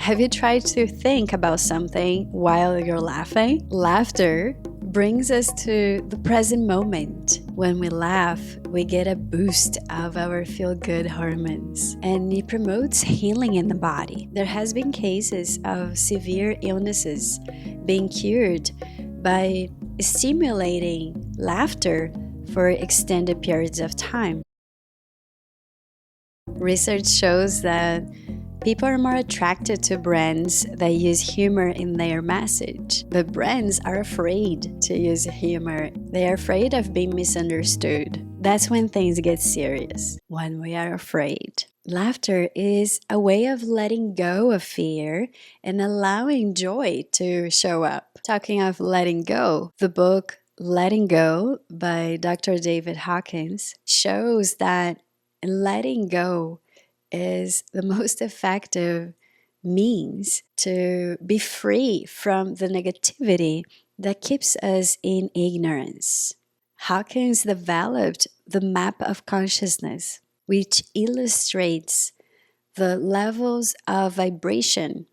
Have you tried to think about something while you're laughing? Laughter brings us to the present moment. When we laugh, we get a boost of our feel-good hormones, and it promotes healing in the body. There has been cases of severe illnesses being cured by stimulating laughter for extended periods of time. Research shows that people are more attracted to brands that use humor in their message. But brands are afraid to use humor. They are afraid of being misunderstood. That's when things get serious, when we are afraid. Laughter is a way of letting go of fear and allowing joy to show up. Talking of letting go, the book Letting Go by Dr. David Hawkins shows that letting go is the most effective means to be free from the negativity that keeps us in ignorance. Hawkins developed the map of consciousness, which illustrates the levels of vibration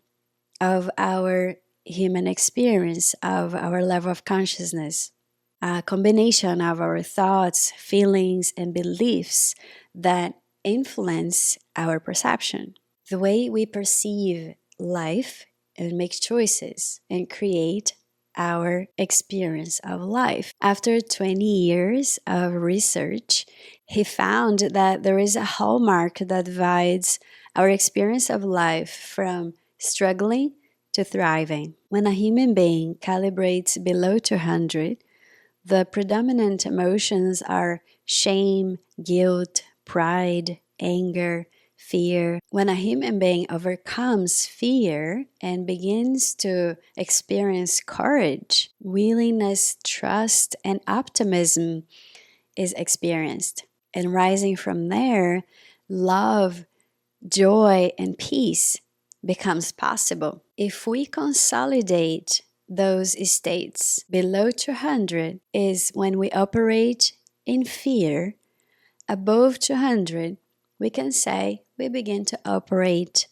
of our human experience, of our level of consciousness, a combination of our thoughts, feelings, and beliefs that influence our perception. The way we perceive life and make choices and create our experience of life. After 20 years of research, he found that there is a hallmark that divides our experience of life from struggling to thriving. When a human being calibrates below 200, the predominant emotions are shame, guilt, pride, anger, fear. When a human being overcomes fear and begins to experience courage, willingness, trust, and optimism is experienced. And rising from there, love, joy, and peace becomes possible. If we consolidate those states below 200 is when we operate in fear. Above 200, we can say we begin to operate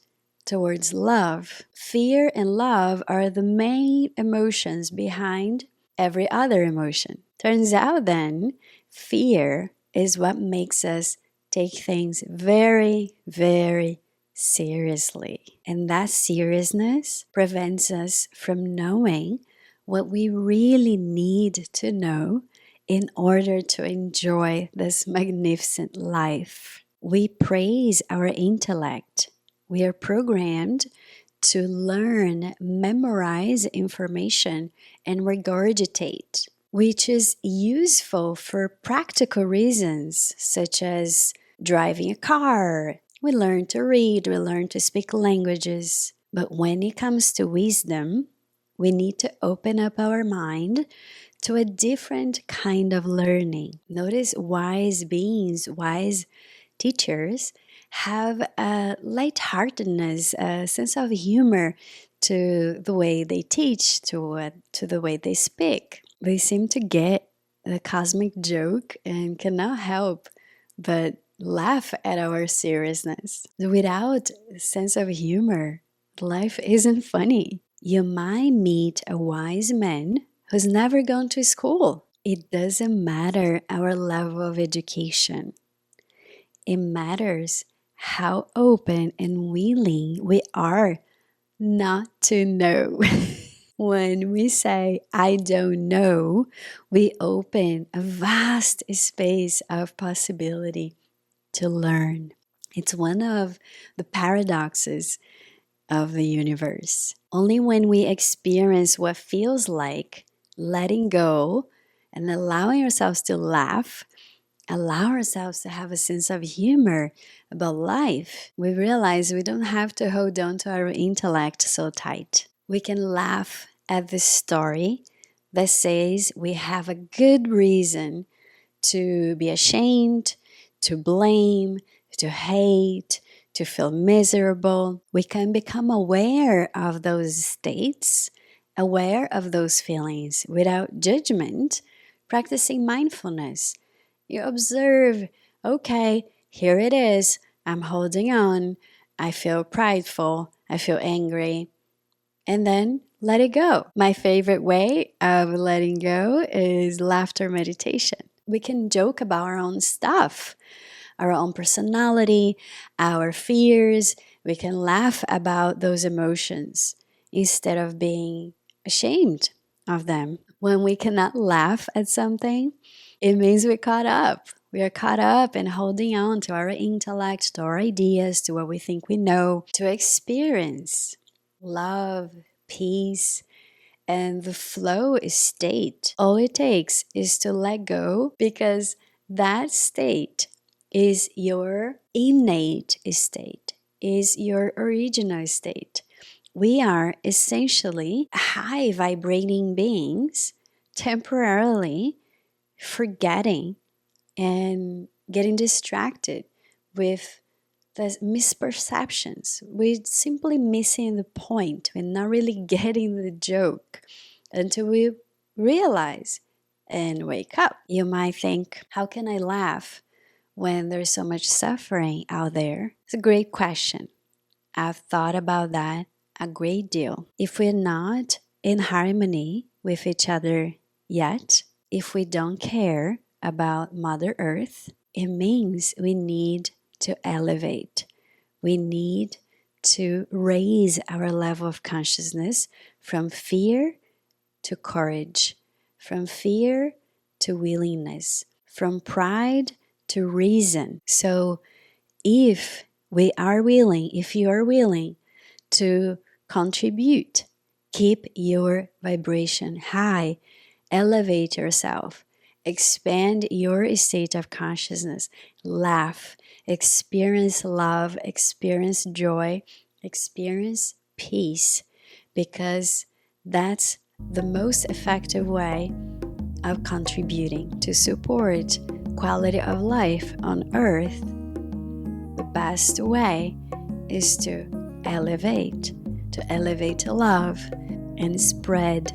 towards love. Fear and love are the main emotions behind every other emotion. Turns out then, fear is what makes us take things very, very seriously. And that seriousness prevents us from knowing what we really need to know in order to enjoy this magnificent life. We praise our intellect. We are programmed to learn, memorize information, and regurgitate, which is useful for practical reasons, such as driving a car. We learn to read, we learn to speak languages. But when it comes to wisdom, we need to open up our mind to a different kind of learning. Notice wise beings, wise teachers have a lightheartedness, a sense of humor to the way they teach, to the way they speak. They seem to get the cosmic joke and cannot help but laugh at our seriousness. Without a sense of humor, life isn't funny. You might meet a wise man who's never gone to school. It doesn't matter our level of education. It matters how open and willing we are not to know. When we say, I don't know, we open a vast space of possibility to learn. It's one of the paradoxes of the universe. Only when we experience what feels like letting go and allowing ourselves to laugh, allow ourselves to have a sense of humor about life, we realize we don't have to hold on to our intellect so tight. We can laugh at the story that says we have a good reason to be ashamed, to blame, to hate, to feel miserable. We can become aware of those states, aware of those feelings without judgment, practicing mindfulness. You observe, okay, here it is, I'm holding on, I feel prideful, I feel angry, and then let it go. My favorite way of letting go is laughter meditation. We can joke about our own stuff, our own personality, our fears. We can laugh about those emotions instead of being ashamed of them. When we cannot laugh at something, it means we're caught up. We are caught up in holding on to our intellect, to our ideas, to what we think we know, to experience love, peace, and the flow state. All it takes is to let go, because that state is your innate state, is your original state. We are essentially high vibrating beings temporarily forgetting and getting distracted with the misperceptions. We're simply missing the point. We're not really getting the joke until we realize and wake up. You might think, how can I laugh when there's so much suffering out there? It's a great question. I've thought about that a great deal. If we're not in harmony with each other yet, if we don't care about Mother Earth, it means we need to elevate. We need to raise our level of consciousness from fear to courage, from fear to willingness, from pride to reason. So if we are willing, if you are willing to contribute, keep your vibration high, elevate yourself, expand your state of consciousness, laugh, experience love, experience joy, experience peace, because that's the most effective way of contributing to support quality of life on earth. The best way is to elevate love and spread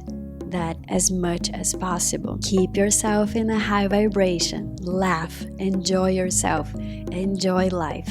that as much as possible. Keep yourself in a high vibration, laugh, enjoy yourself, enjoy life.